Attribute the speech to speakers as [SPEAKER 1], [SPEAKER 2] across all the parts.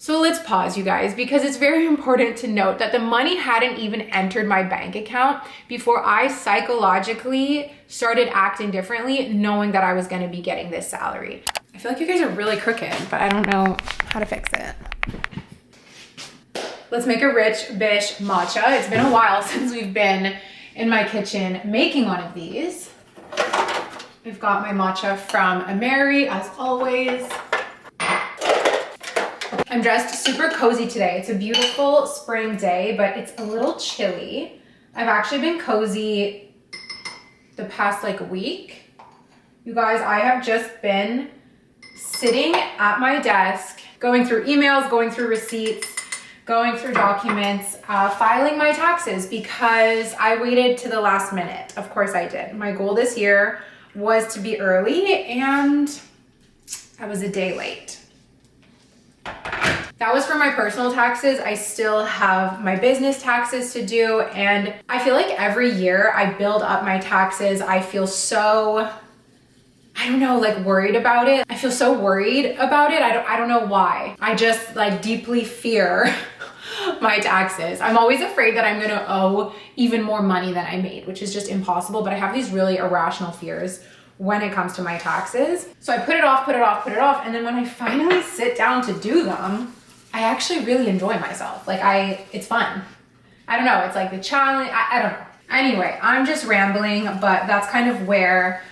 [SPEAKER 1] So let's pause, you guys, because it's very important to note that the money hadn't even entered my bank account before I psychologically started acting differently, knowing that I was gonna be getting this salary. I feel like you guys are really crooked, but I don't know how to fix it. Let's make a rich bish matcha. It's been a while since we've been in my kitchen making one of these. I've got my matcha from Ameri, as always. I'm dressed super cozy today. It's a beautiful spring day, but it's a little chilly. I've actually been cozy the past week. You guys, I have just been sitting at my desk, going through emails, going through receipts, going through documents, filing my taxes because I waited to the last minute. Of course I did. My goal this year was to be early and I was a day late. That was for my personal taxes. I still have my business taxes to do. And I feel like every year I build up my taxes. I feel so, I don't know, worried about it. I feel so worried about it. I don't know why. I just deeply fear my taxes. I'm always afraid that I'm gonna owe even more money than I made, which is just impossible. But I have these really irrational fears when it comes to my taxes. So I put it off. And then when I finally sit down to do them, I actually really enjoy myself. It's fun. I don't know, it's the challenge, I don't know. Anyway, I'm just rambling, but that's kind of where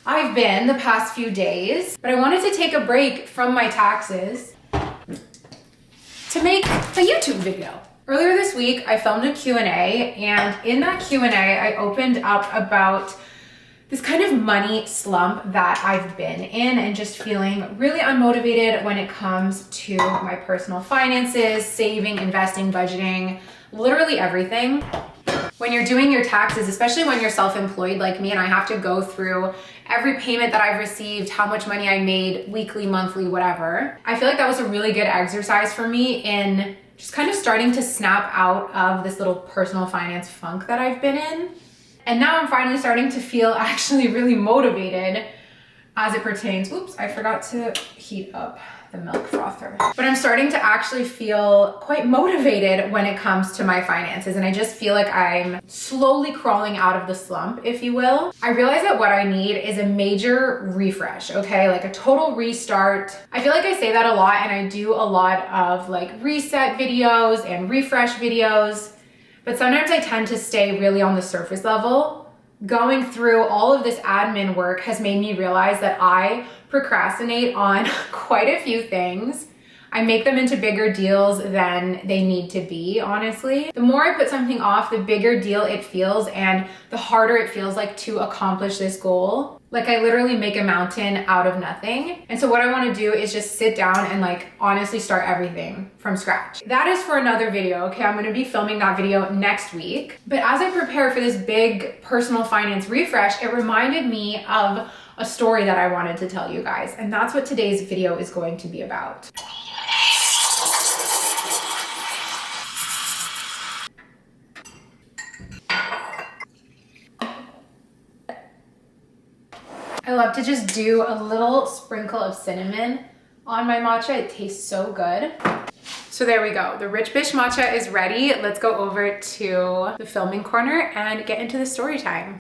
[SPEAKER 1] I've been the past few days. But I wanted to take a break from my taxes to make a YouTube video. Earlier this week, I filmed a Q&A, and in that Q&A, I opened up about this kind of money slump that I've been in and just feeling really unmotivated when it comes to my personal finances, saving, investing, budgeting, literally everything. When you're doing your taxes, especially when you're self-employed like me and I have to go through every payment that I've received, how much money I made, weekly, monthly, whatever. I feel like that was a really good exercise for me in just kind of starting to snap out of this little personal finance funk that I've been in. And now I'm finally starting to feel actually really motivated as it pertains. Oops, I forgot to heat up the milk frother. But I'm starting to actually feel quite motivated when it comes to my finances. And I just feel like I'm slowly crawling out of the slump, if you will. I realize that what I need is a major refresh, okay? A total restart. I feel like I say that a lot and I do a lot of reset videos and refresh videos. But sometimes I tend to stay really on the surface level. Going through all of this admin work has made me realize that I procrastinate on quite a few things. I make them into bigger deals than they need to be, honestly. The more I put something off, the bigger deal it feels and the harder it feels to accomplish this goal. I literally make a mountain out of nothing. And so what I want to do is just sit down and honestly start everything from scratch. That is for another video, okay? I'm going to be filming that video next week. But as I prepare for this big personal finance refresh, it reminded me of a story that I wanted to tell you guys. And that's what today's video is going to be about. I love to just do a little sprinkle of cinnamon on my matcha. It tastes so good. So there we go. The Rich Bish matcha is ready. Let's go over to the filming corner and get into the story time.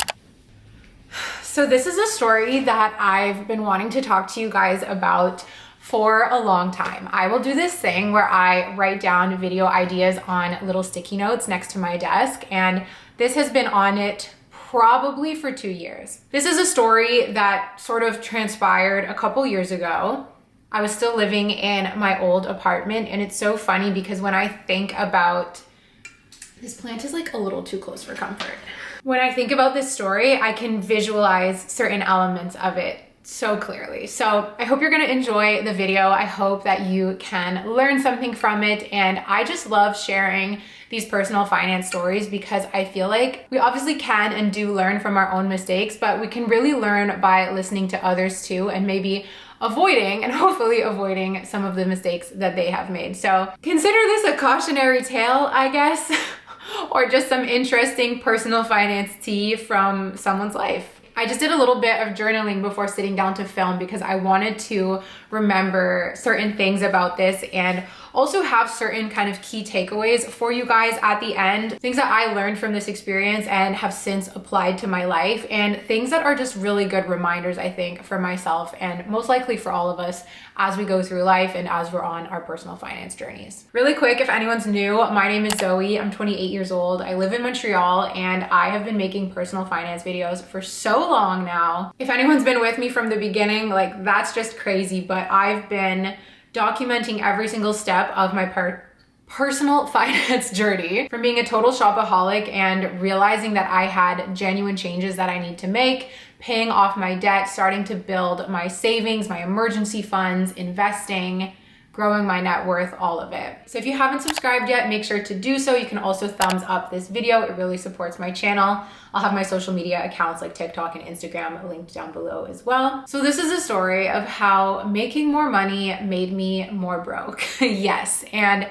[SPEAKER 1] So this is a story that I've been wanting to talk to you guys about for a long time. I will do this thing where I write down video ideas on little sticky notes next to my desk, and this has been on it probably for 2 years. This is a story that sort of transpired a couple years ago. I was still living in my old apartment, and it's so funny because when I think about, this plant is a little too close for comfort. When I think about this story, I can visualize certain elements of it so clearly. So I hope you're gonna enjoy the video. I hope that you can learn something from it. And I just love sharing these personal finance stories because I feel like we obviously can and do learn from our own mistakes, but we can really learn by listening to others too, and maybe avoiding and hopefully avoiding some of the mistakes that they have made. So consider this a cautionary tale, I guess, or just some interesting personal finance tea from someone's life. I just did a little bit of journaling before sitting down to film because I wanted to remember certain things about this and also have certain kind of key takeaways for you guys at the end, things that I learned from this experience and have since applied to my life, and things that are just really good reminders, I think, for myself and most likely for all of us as we go through life and as we're on our personal finance journeys. Really quick, if anyone's new, my name is Zoe. I'm 28 years old. I live in Montreal and I have been making personal finance videos for so long now. If anyone's been with me from the beginning, like that's just crazy, but I've been documenting every single step of my personal finance journey, from being a total shopaholic and realizing that I had genuine changes that I need to make, paying off my debt, starting to build my savings, my emergency funds, investing, growing my net worth, all of it. So if you haven't subscribed yet, make sure to do so. You can also thumbs up this video. It really supports my channel. I'll have my social media accounts like TikTok and Instagram linked down below as well. So this is a story of how making more money made me more broke. Yes, and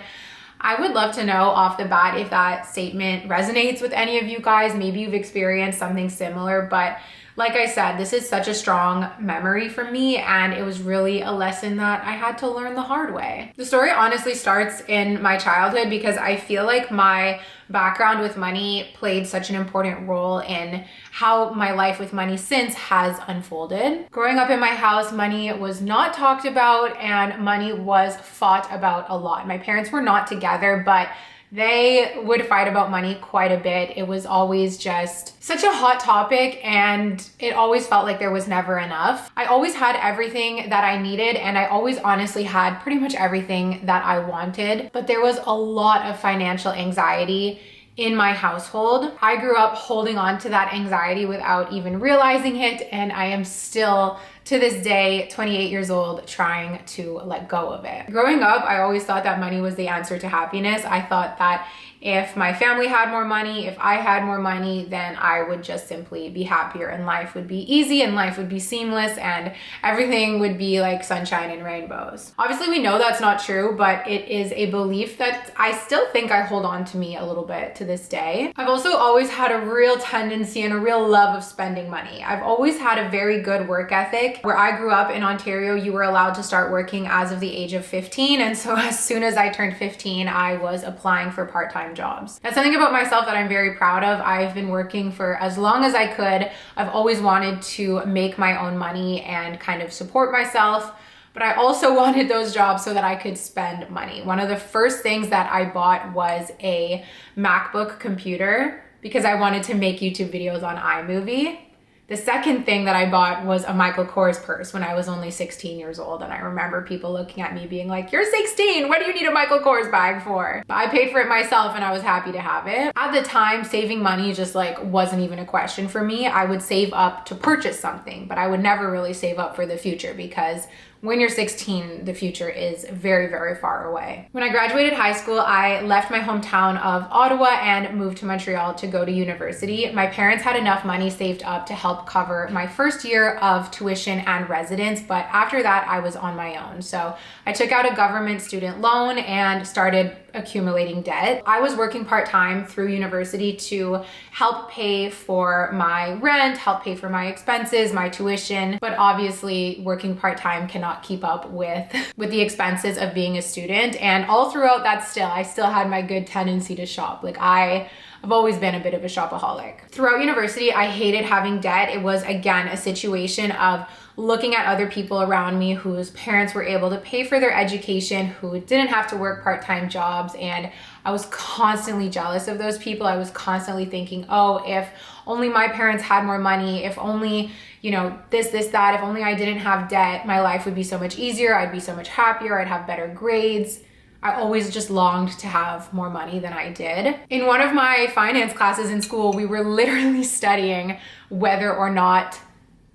[SPEAKER 1] I would love to know off the bat if that statement resonates with any of you guys. Maybe you've experienced something similar, but like I said, this is such a strong memory for me, and it was really a lesson that I had to learn the hard way. The story honestly starts in my childhood because I feel like my background with money played such an important role in how my life with money since has unfolded. Growing up in my house, money was not talked about and money was fought about a lot. My parents were not together, but they would fight about money quite a bit. It was always just such a hot topic and it always felt like there was never enough. I always had everything that I needed and I always honestly had pretty much everything that I wanted, but there was a lot of financial anxiety in my household. I grew up holding on to that anxiety without even realizing it, and I am still to this day, 28 years old, trying to let go of it. Growing up, I always thought that money was the answer to happiness. I thought that if my family had more money, if I had more money, then I would just simply be happier and life would be easy and life would be seamless and everything would be like sunshine and rainbows. Obviously, we know that's not true, but it is a belief that I still think I hold on to me a little bit to this day. I've also always had a real tendency and a real love of spending money. I've always had a very good work ethic. Where I grew up in Ontario, you were allowed to start working as of the age of 15. And so as soon as I turned 15, I was applying for part-time jobs. That's something about myself that I'm very proud of. I've been working for as long as I could. I've always wanted to make my own money and kind of support myself. But I also wanted those jobs so that I could spend money. One of the first things that I bought was a MacBook computer because I wanted to make YouTube videos on iMovie. The second thing that I bought was a Michael Kors purse when I was only 16 years old. And I remember people looking at me being like, you're 16, what do you need a Michael Kors bag for? But I paid for it myself and I was happy to have it. At the time, saving money just like wasn't even a question for me. I would save up to purchase something, but I would never really save up for the future because when you're 16, the future is very, very far away. When I graduated high school, I left my hometown of Ottawa and moved to Montreal to go to university. My parents had enough money saved up to help cover my first year of tuition and residence, but after that, I was on my own. So I took out a government student loan and started accumulating debt. I was working part-time through university to help pay for my rent, help pay for my expenses, my tuition, but obviously working part-time cannot keep up with the expenses of being a student. And all throughout that I still had my good tendency to shop. Like I've always been a bit of a shopaholic. Throughout university, I hated having debt. It was again a situation of looking at other people around me whose parents were able to pay for their education, who didn't have to work part-time jobs. And I was constantly jealous of those people. I was constantly thinking, oh, if only my parents had more money, if only, you know, this, that, if only I didn't have debt, my life would be so much easier. I'd be so much happier. I'd have better grades. I always just longed to have more money than I did. In one of my finance classes in school, we were literally studying whether or not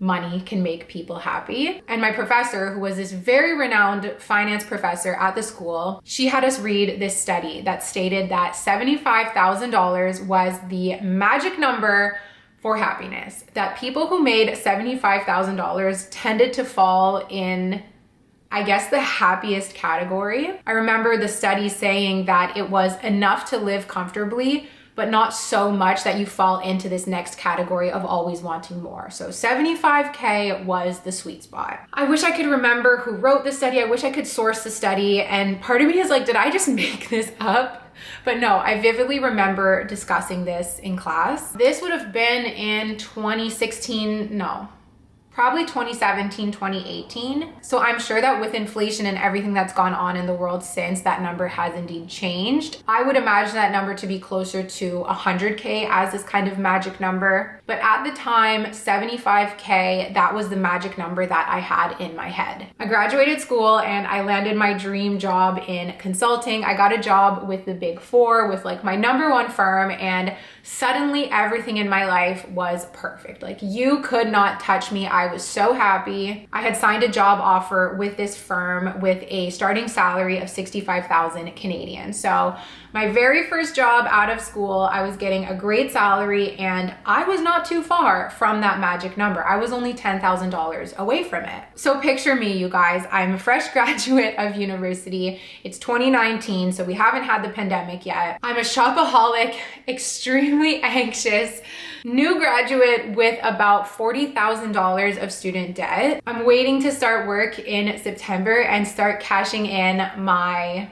[SPEAKER 1] money can make people happy. And my professor, who was this very renowned finance professor at the school, she had us read this study that stated that $75,000 was the magic number for happiness. That people who made $75,000 tended to fall in, I guess, the happiest category. I remember the study saying that it was enough to live comfortably, but not so much that you fall into this next category of always wanting more. So 75K was the sweet spot. I wish I could remember who wrote the study. I wish I could source the study. And part of me is like, did I just make this up? But no, I vividly remember discussing this in class. This would have been in 2016, no, probably 2017, 2018. So I'm sure that with inflation and everything that's gone on in the world since, that number has indeed changed. I would imagine that number to be closer to 100K as this kind of magic number. But at the time, 75K, that was the magic number that I had in my head. I graduated school and I landed my dream job in consulting. I got a job with the Big Four, with like my #1 firm, and suddenly everything in my life was perfect. Like, you could not touch me. I was so happy. I had signed a job offer with this firm with a starting salary of 65,000 Canadian. So my very first job out of school, I was getting a great salary, and I was not too far from that magic number. I was only $10,000 away from it. So picture me, you guys. I'm a fresh graduate of university. It's 2019, so we haven't had the pandemic yet. I'm a shopaholic, extremely anxious, new graduate with about $40,000 of student debt. I'm waiting to start work in September and start cashing in my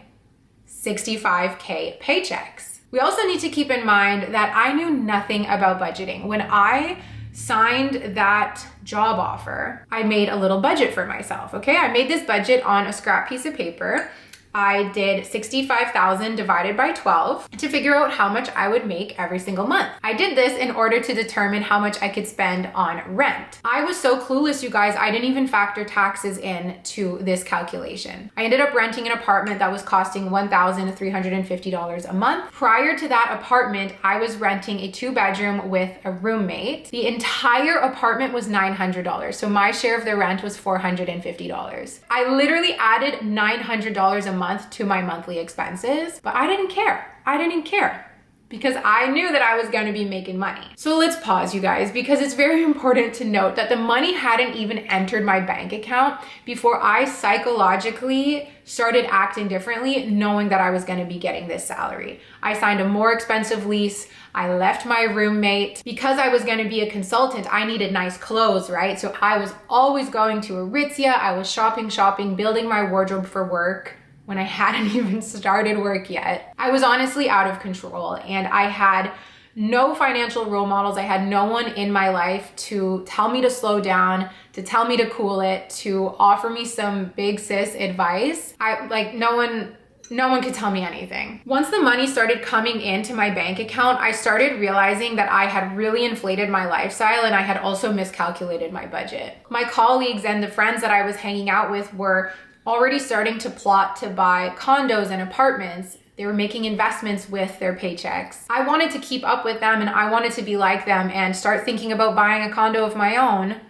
[SPEAKER 1] 65K paychecks. We also need to keep in mind that I knew nothing about budgeting. When I signed that job offer, I made a little budget for myself, okay? I made this budget on a scrap piece of paper. I did 65,000 divided by 12 to figure out how much I would make every single month. I did this in order to determine how much I could spend on rent. I was so clueless, you guys, I didn't even factor taxes in to this calculation. I ended up renting an apartment that was costing $1,350 a month. Prior to that apartment, I was renting a 2-bedroom with a roommate. The entire apartment was $900, so my share of the rent was $450. I literally added $900 a month to my monthly expenses, but I didn't care. I didn't care because I knew that I was going to be making money. So let's pause, you guys, because it's very important to note that the money hadn't even entered my bank account before I psychologically started acting differently, knowing that I was going to be getting this salary. I signed a more expensive lease. I left my roommate. Because I was going to be a consultant, I needed nice clothes, right? So I was always going to Aritzia. I was shopping, building my wardrobe for work when I hadn't even started work yet. I was honestly out of control, and I had no financial role models. I had no one in my life to tell me to slow down, to tell me to cool it, to offer me some big sis advice. No one could tell me anything. Once the money started coming into my bank account, I started realizing that I had really inflated my lifestyle, and I had also miscalculated my budget. My colleagues and the friends that I was hanging out with were already starting to plot to buy condos and apartments. They were making investments with their paychecks. I wanted to keep up with them, and I wanted to be like them and start thinking about buying a condo of my own.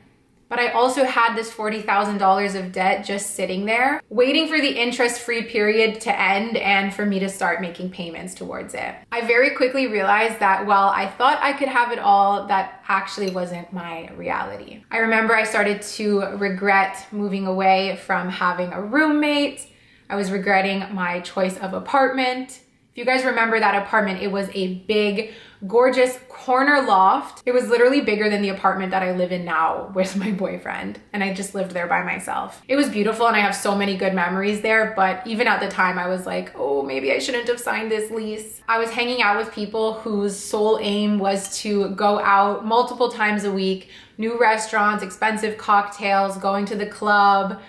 [SPEAKER 1] But I also had this $40,000 of debt just sitting there, waiting for the interest-free period to end and for me to start making payments towards it. I very quickly realized that while I thought I could have it all, that actually wasn't my reality. I remember I started to regret moving away from having a roommate. I was regretting my choice of apartment. If you guys remember that apartment, it was a big, gorgeous corner loft. It was literally bigger than the apartment that I live in now with my boyfriend, and I just lived there by myself. It was beautiful, and I have so many good memories there, but even at the time I was like, oh, maybe I shouldn't have signed this lease. I was hanging out with people whose sole aim was to go out multiple times a week, new restaurants, expensive cocktails, going to the club.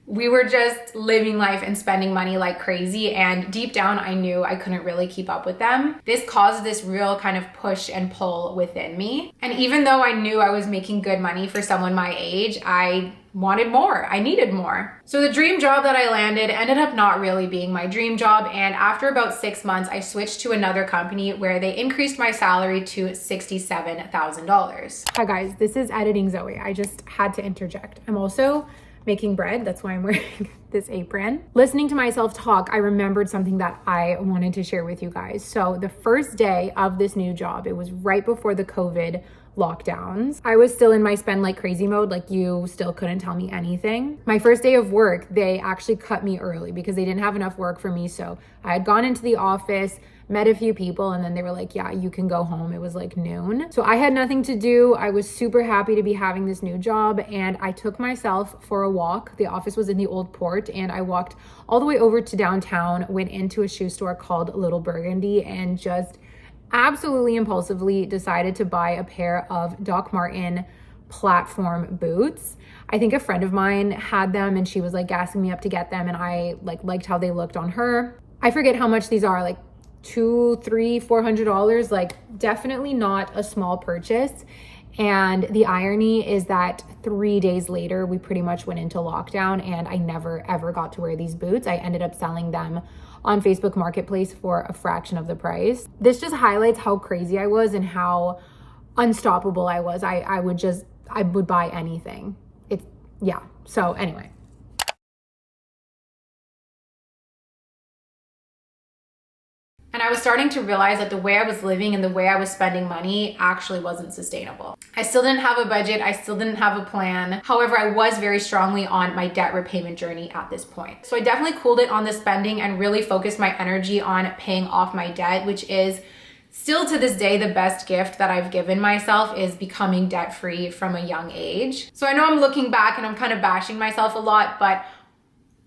[SPEAKER 1] We were just living life and spending money like crazy, and deep down I knew I couldn't really keep up with them. This caused this real kind of push and pull within me. And even though I knew I was making good money for someone my age, I wanted more. I needed more. So the dream job that I landed ended up not really being my dream job, and after about 6 months, I switched to another company where they increased my salary to $67,000. Hi guys, this is Editing Zoe. I just had to interject. I'm also making bread. That's why I'm wearing this apron. Listening to myself talk, I remembered something that I wanted to share with you guys. So the first day of this new job, it was right before the COVID lockdowns. I was still in my spend like crazy mode, like you still couldn't tell me anything. My first day of work, they actually cut me early because they didn't have enough work for me. So I had gone into the office, met a few people, and then they were like, yeah, you can go home. It was like noon. So I had nothing to do. I was super happy to be having this new job, and I took myself for a walk. The office was in the Old Port, and I walked all the way over to downtown, went into a shoe store called Little Burgundy, and just absolutely impulsively decided to buy a pair of Doc Marten platform boots. I think a friend of mine had them and she was like gassing me up to get them, and I liked how they looked on her. I forget how much these are, like $200, $300, $400, like definitely not a small purchase. And the irony is that 3 days later, we pretty much went into lockdown and I never ever got to wear these boots. I ended up selling them on Facebook Marketplace for a fraction of the price. This just highlights how crazy I was and how unstoppable I was. I would buy anything. Yeah. So anyway. And I was starting to realize that the way I was living and the way I was spending money actually wasn't sustainable. I still didn't have a budget. I still didn't have a plan. However, I was very strongly on my debt repayment journey at this point. So I definitely cooled it on the spending and really focused my energy on paying off my debt, which is still to this day, the best gift that I've given myself is becoming debt-free from a young age. So I know I'm looking back and I'm kind of bashing myself a lot, but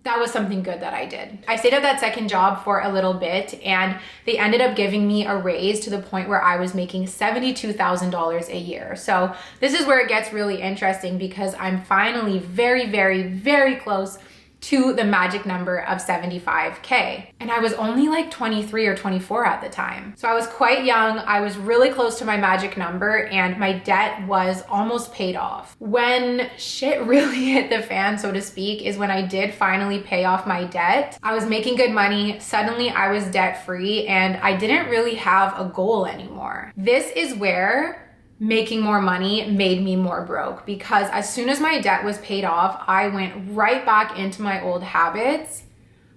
[SPEAKER 1] that was something good that I did. I stayed at that second job for a little bit and they ended up giving me a raise to the point where I was making $72,000 a year. So this is where it gets really interesting because I'm finally very, very, very close to the magic number of 75K. And I was only like 23 or 24 at the time. So I was quite young. I was really close to my magic number and my debt was almost paid off. When shit really hit the fan, so to speak, is when I did finally pay off my debt. I was making good money. Suddenly I was debt free and I didn't really have a goal anymore. This is where making more money made me more broke because as soon as my debt was paid off, I went right back into my old habits.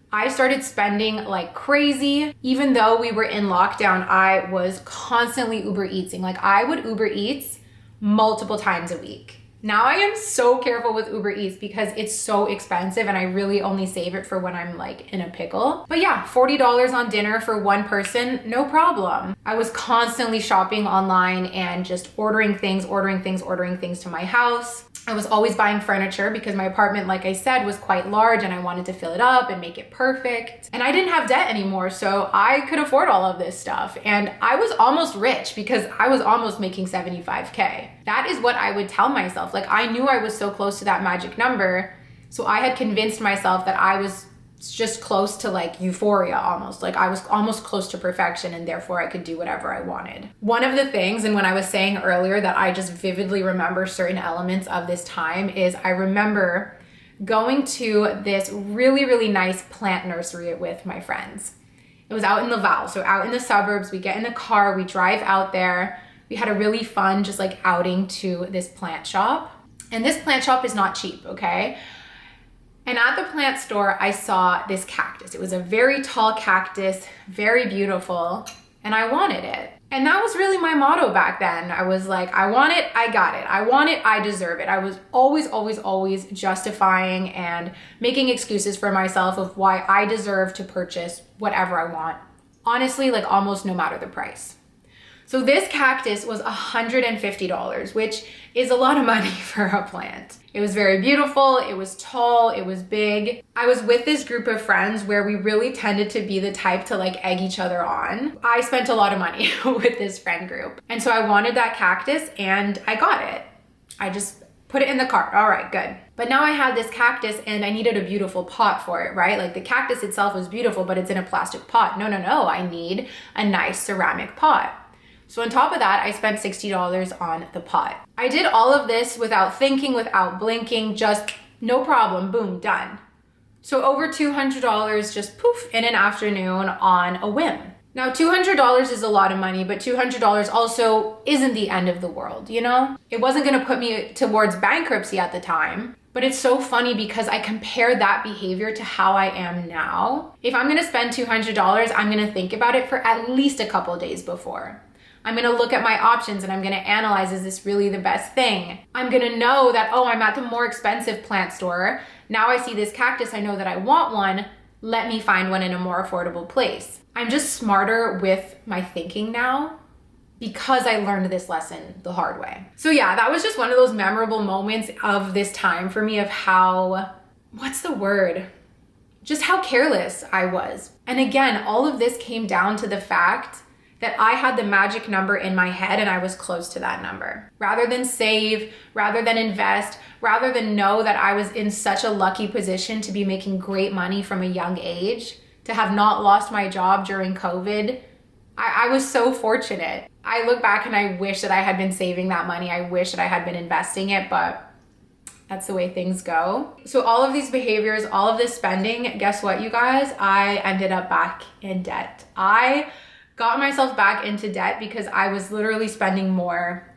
[SPEAKER 1] I started spending like crazy. Even though we were in lockdown, I was constantly Uber Eatsing. Like I would Uber Eats multiple times a week. Now I am so careful with Uber Eats because it's so expensive and I really only save it for when I'm like in a pickle. But yeah, $40 on dinner for one person, no problem. I was constantly shopping online and just ordering things to my house. I was always buying furniture because my apartment, like I said, was quite large and I wanted to fill it up and make it perfect. And I didn't have debt anymore, so I could afford all of this stuff. And I was almost rich because I was almost making 75K. That is what I would tell myself. Like I knew I was so close to that magic number, so I had convinced myself that I was just close to like euphoria almost. Like I was almost close to perfection and therefore I could do whatever I wanted. One of the things, and when I was saying earlier that I just vividly remember certain elements of this time, is I remember going to this really, really nice plant nursery with my friends. It was out in Laval, so out in the suburbs. We get in the car, we drive out there. We had a really fun just like outing to this plant shop. And this plant shop is not cheap, okay? And at the plant store, I saw this cactus. It was a very tall cactus, very beautiful, and I wanted it. And that was really my motto back then. I was like, I want it, I got it. I want it, I deserve it. I was always justifying and making excuses for myself of why I deserve to purchase whatever I want. Honestly, like almost no matter the price. So this cactus was $150, which is a lot of money for a plant. It was very beautiful, it was tall, it was big. I was with this group of friends where we really tended to be the type to like egg each other on. I spent a lot of money with this friend group. And so I wanted that cactus and I got it. I just put it in the cart. All right, good. But now I had this cactus and I needed a beautiful pot for it, right? Like the cactus itself was beautiful, but it's in a plastic pot. No, I need a nice ceramic pot. So on top of that, I spent $60 on the pot. I did all of this without thinking, without blinking, just no problem, boom, done. So over $200 just poof in an afternoon on a whim. Now $200 is a lot of money, but $200 also isn't the end of the world, you know? It wasn't gonna put me towards bankruptcy at the time, but it's so funny because I compare that behavior to how I am now. If I'm gonna spend $200, I'm gonna think about it for at least a couple days before. I'm gonna look at my options and I'm gonna analyze, is this really the best thing? I'm gonna know that, oh, I'm at the more expensive plant store. Now I see this cactus, I know that I want one. Let me find one in a more affordable place. I'm just smarter with my thinking now because I learned this lesson the hard way. So yeah, that was just one of those memorable moments of this time for me of how, what's the word? Just how careless I was. And again, all of this came down to the fact that I had the magic number in my head and I was close to that number. Rather than save, rather than invest, rather than know that I was in such a lucky position to be making great money from a young age, to have not lost my job during COVID, I was so fortunate. I look back and I wish that I had been saving that money. I wish that I had been investing it, but that's the way things go. So all of these behaviors, all of this spending, guess what, you guys? I ended up back in debt. I got myself back into debt because I was literally spending more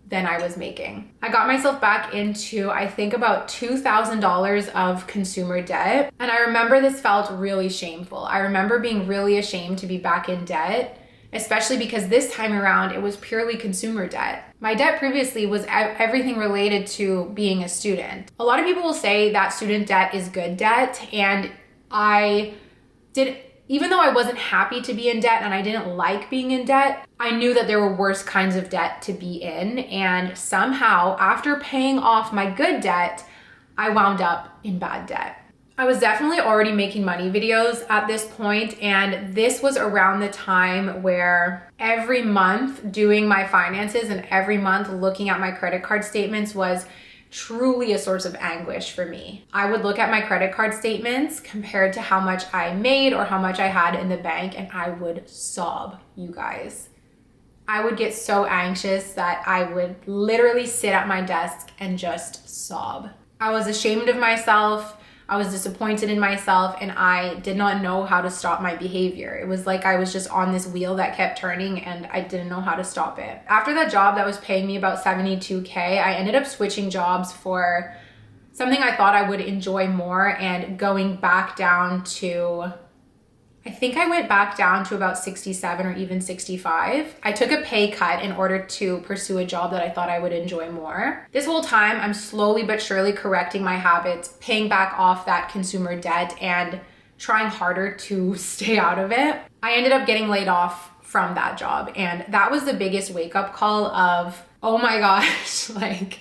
[SPEAKER 1] than I was making. I got myself back into, I think, about $2,000 of consumer debt. And I remember this felt really shameful. I remember being really ashamed to be back in debt, especially because this time around, it was purely consumer debt. My debt previously was everything related to being a student. A lot of people will say that student debt is good debt, and even though I wasn't happy to be in debt and I didn't like being in debt, I knew that there were worse kinds of debt to be in. And somehow, after paying off my good debt, I wound up in bad debt. I was definitely already making money videos at this point, and this was around the time where every month doing my finances and every month looking at my credit card statements was truly a source of anguish for me. I would look at my credit card statements compared to how much I made or how much I had in the bank, and I would sob, you guys. I would get so anxious that I would literally sit at my desk and just sob. I was ashamed of myself. I was disappointed in myself, and I did not know how to stop my behavior. It was like I was just on this wheel that kept turning and I didn't know how to stop it. After that job that was paying me about $72K, I ended up switching jobs for something I thought I would enjoy more and going back down to, I think I went back down to about 67 or even 65. I took a pay cut in order to pursue a job that I thought I would enjoy more. This whole time, I'm slowly but surely correcting my habits, paying back off that consumer debt, and trying harder to stay out of it. I ended up getting laid off from that job, and that was the biggest wake-up call of, oh my gosh, like,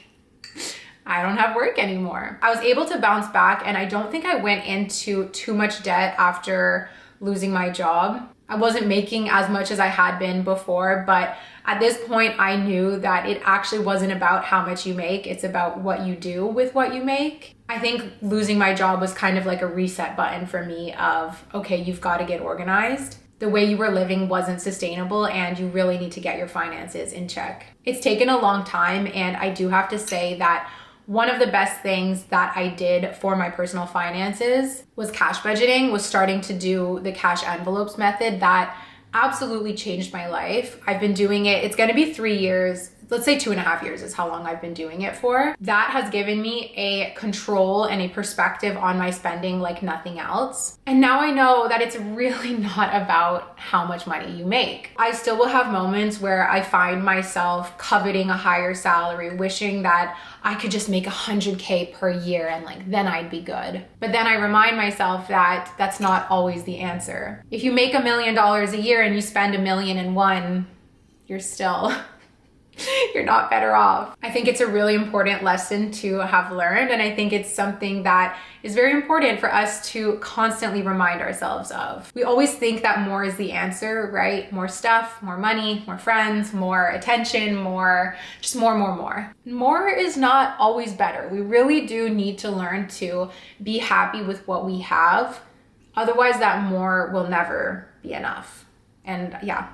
[SPEAKER 1] I don't have work anymore. I was able to bounce back, and I don't think I went into too much debt after losing my job. I wasn't making as much as I had been before, but at this point I knew that it actually wasn't about how much you make, it's about what you do with what you make. I think losing my job was kind of like a reset button for me of, okay, you've got to get organized. The way you were living wasn't sustainable and you really need to get your finances in check. It's taken a long time, and I do have to say that one of the best things that I did for my personal finances was cash budgeting, was starting to do the cash envelopes method. That absolutely changed my life. I've been doing it. It's going to be 3 years. Let's say 2.5 years is how long I've been doing it for. That has given me a control and a perspective on my spending like nothing else. And now I know that it's really not about how much money you make. I still will have moments where I find myself coveting a higher salary, wishing that I could just make 100K per year and like then I'd be good. But then I remind myself that that's not always the answer. If you make $1 million a year and you spend $1 million in one, you're not better off. I think it's a really important lesson to have learned, and I think it's something that is very important for us to constantly remind ourselves of. We always think that more is the answer, right? More stuff, more money, more friends, more attention, more. More is not always better. We really do need to learn to be happy with what we have. Otherwise, that more will never be enough. And yeah,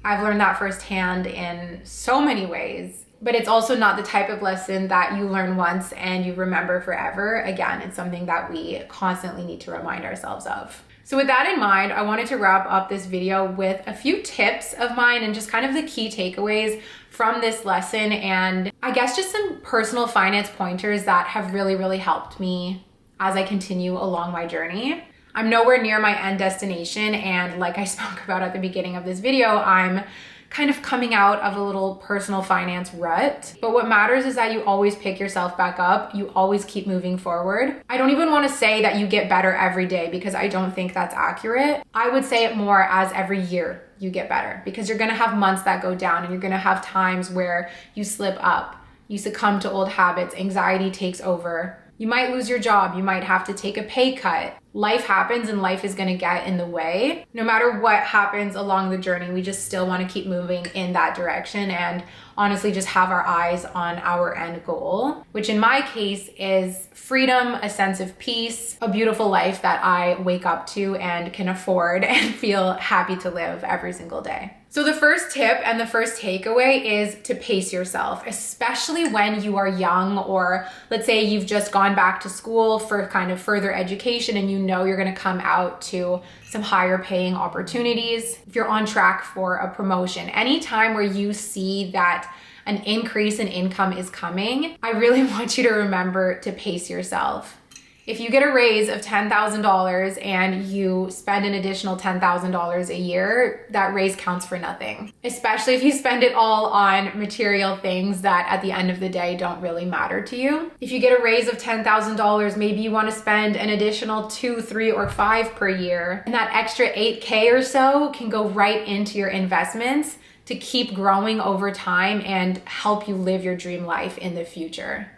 [SPEAKER 1] I've learned that firsthand in so many ways, but it's also not the type of lesson that you learn once and you remember forever. Again, it's something that we constantly need to remind ourselves of. So with that in mind, I wanted to wrap up this video with a few tips of mine and just kind of the key takeaways from this lesson, and I guess just some personal finance pointers that have really, really helped me as I continue along my journey. I'm nowhere near my end destination, and like I spoke about at the beginning of this video, I'm kind of coming out of a little personal finance rut. But what matters is that you always pick yourself back up. You always keep moving forward. I don't even want to say that you get better every day because I don't think that's accurate. I would say it more as every year you get better, because you're going to have months that go down and you're going to have times where you slip up, you succumb to old habits, anxiety takes over. You might lose your job. You might have to take a pay cut. Life happens and life is going to get in the way. No matter what happens along the journey, we just still want to keep moving in that direction and honestly just have our eyes on our end goal, which in my case is freedom, a sense of peace, a beautiful life that I wake up to and can afford and feel happy to live every single day. So the first tip and the first takeaway is to pace yourself, especially when you are young, or let's say you've just gone back to school for kind of further education and you know you're going to come out to some higher paying opportunities. If you're on track for a promotion, anytime where you see that an increase in income is coming, I really want you to remember to pace yourself. If you get a raise of $10,000 and you spend an additional $10,000 a year, that raise counts for nothing, especially if you spend it all on material things that at the end of the day don't really matter to you. If you get a raise of $10,000, maybe you want to spend an additional 2, 3, or 5 per year, and that extra 8K or so can go right into your investments to keep growing over time and help you live your dream life in the future.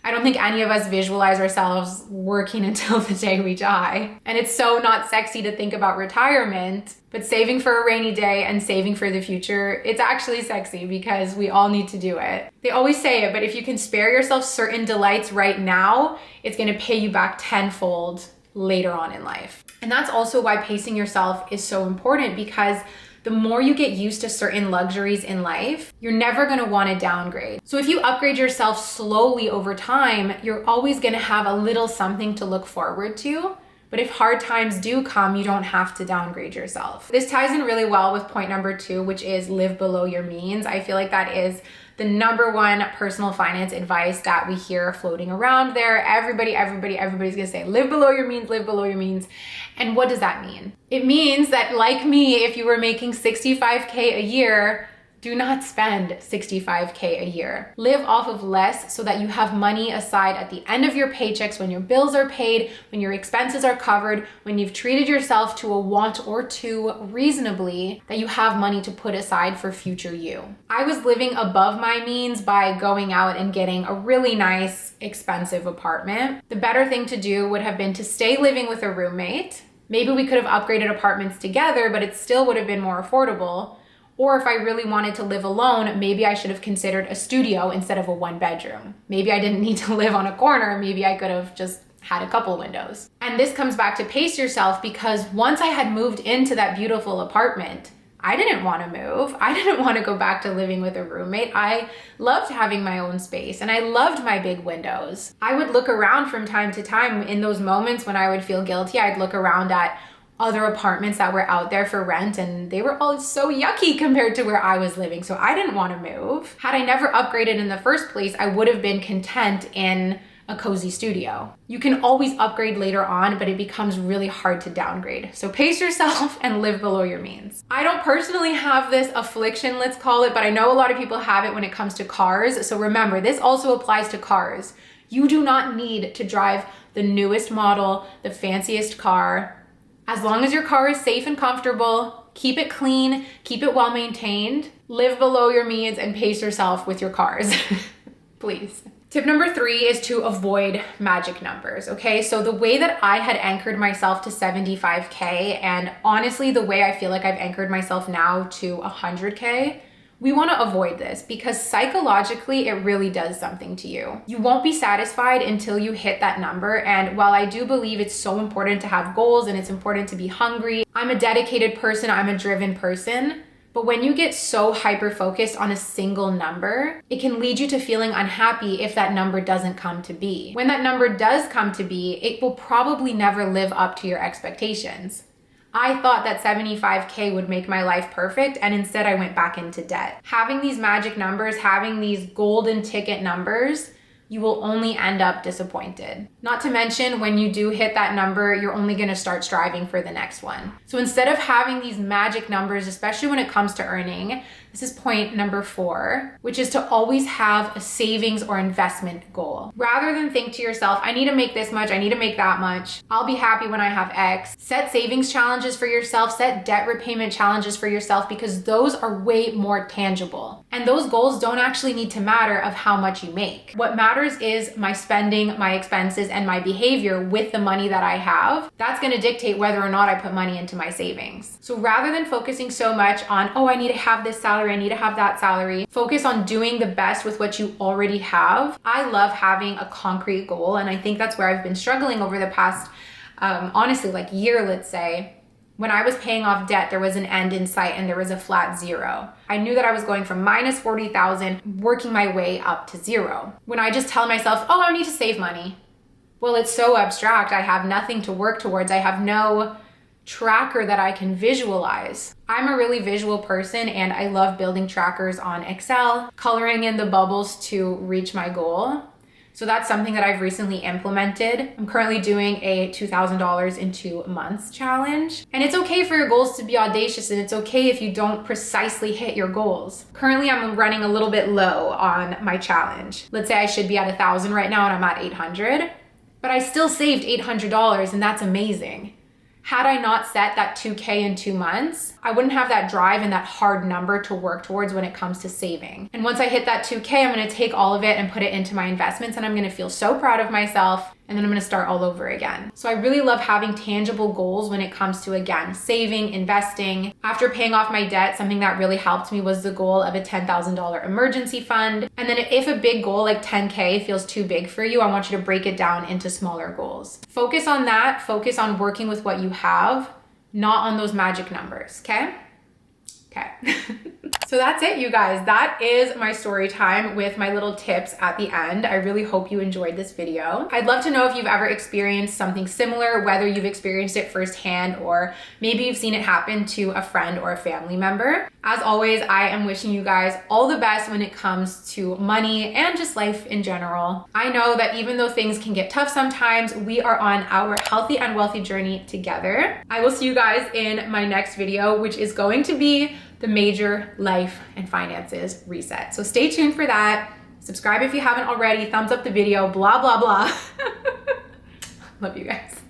[SPEAKER 1] I don't think any of us visualize ourselves working until the day we die. And it's so not sexy to think about retirement, but saving for a rainy day and saving for the future, it's actually sexy because we all need to do it. They always say it, but if you can spare yourself certain delights right now, it's gonna pay you back tenfold later on in life. And that's also why pacing yourself is so important, because the more you get used to certain luxuries in life, you're never gonna wanna downgrade. So if you upgrade yourself slowly over time, you're always gonna have a little something to look forward to. But if hard times do come, you don't have to downgrade yourself. This ties in really well with point number 2, which is live below your means. I feel like that is the number one personal finance advice that we hear floating around there. Everybody's gonna say, live below your means, live below your means. And what does that mean? It means that, like me, if you were making $65K a year, do not spend $65K a year. Live off of less so that you have money aside at the end of your paychecks when your bills are paid, when your expenses are covered, when you've treated yourself to a want or two reasonably, that you have money to put aside for future you. I was living above my means by going out and getting a really nice, expensive apartment. The better thing to do would have been to stay living with a roommate. Maybe we could have upgraded apartments together, but it still would have been more affordable. Or if I really wanted to live alone, maybe I should have considered a studio instead of a 1-bedroom. Maybe I didn't need to live on a corner. Maybe I could have just had a couple windows. And this comes back to pace yourself, because once I had moved into that beautiful apartment, I didn't want to move. I didn't want to go back to living with a roommate. I loved having my own space and I loved my big windows. I would look around from time to time in those moments when I would feel guilty. I'd look around at other apartments that were out there for rent and they were all so yucky compared to where I was living. So I didn't want to move. Had I never upgraded in the first place, I would have been content in a cozy studio. You can always upgrade later on, but it becomes really hard to downgrade. So pace yourself and live below your means. I don't personally have this affliction, let's call it, but I know a lot of people have it when it comes to cars. So remember, this also applies to cars. You do not need to drive the newest model, the fanciest car. As long as your car is safe and comfortable, keep it clean, keep it well maintained, live below your means and pace yourself with your cars, please. Tip number 3 is to avoid magic numbers, okay? So the way that I had anchored myself to 75K, and honestly, the way I feel like I've anchored myself now to 100K, we want to avoid this because psychologically, it really does something to you. You won't be satisfied until you hit that number. And while I do believe it's so important to have goals and it's important to be hungry, I'm a dedicated person, I'm a driven person. But when you get so hyper-focused on a single number, it can lead you to feeling unhappy if that number doesn't come to be. When that number does come to be, it will probably never live up to your expectations. I thought that 75K would make my life perfect, and instead I went back into debt. Having these magic numbers, having these golden ticket numbers you will only end up disappointed. Not to mention, when you do hit that number, you're only gonna start striving for the next one. So instead of having these magic numbers, especially when it comes to earning, this is point number 4, which is to always have a savings or investment goal. Rather than think to yourself, I need to make this much, I need to make that much, I'll be happy when I have X. Set savings challenges for yourself, set debt repayment challenges for yourself, because those are way more tangible. And those goals don't actually need to matter of how much you make. What matters is my spending, my expenses, and my behavior with the money that I have. That's gonna dictate whether or not I put money into my savings. So rather than focusing so much on, oh, I need to have this salary, I need to have that salary, focus on doing the best with what you already have. I love having a concrete goal, and I think that's where I've been struggling over the past, honestly, like year, let's say. When I was paying off debt, there was an end in sight and there was a flat 0. I knew that I was going from minus 40,000, working my way up to 0. When I just tell myself, oh, I need to save money. Well, it's so abstract. I have nothing to work towards. I have no tracker that I can visualize. I'm a really visual person and I love building trackers on Excel, coloring in the bubbles to reach my goal. So that's something that I've recently implemented. I'm currently doing a $2,000 in 2 months challenge. And it's okay for your goals to be audacious, and it's okay if you don't precisely hit your goals. Currently, I'm running a little bit low on my challenge. Let's say I should be at 1,000 right now and I'm at 800, but I still saved $800, and that's amazing. Had I not set that 2K in 2 months, I wouldn't have that drive and that hard number to work towards when it comes to saving. And once I hit that 2K, I'm gonna take all of it and put it into my investments, and I'm gonna feel so proud of myself, and then I'm gonna start all over again. So I really love having tangible goals when it comes to, again, saving, investing. After paying off my debt, something that really helped me was the goal of a $10,000 emergency fund. And then if a big goal like 10K feels too big for you, I want you to break it down into smaller goals. Focus on that, focus on working with what you have, not on those magic numbers, okay? Okay. So that's it, you guys. That is my story time with my little tips at the end. I really hope you enjoyed this video. I'd love to know if you've ever experienced something similar, whether you've experienced it firsthand or maybe you've seen it happen to a friend or a family member. As always, I am wishing you guys all the best when it comes to money and just life in general. I know that even though things can get tough sometimes, we are on our healthy and wealthy journey together. I will see you guys in my next video, which is going to be the major life and finances reset. So stay tuned for that. Subscribe if you haven't already. Thumbs up the video, blah, blah, blah. Love you guys.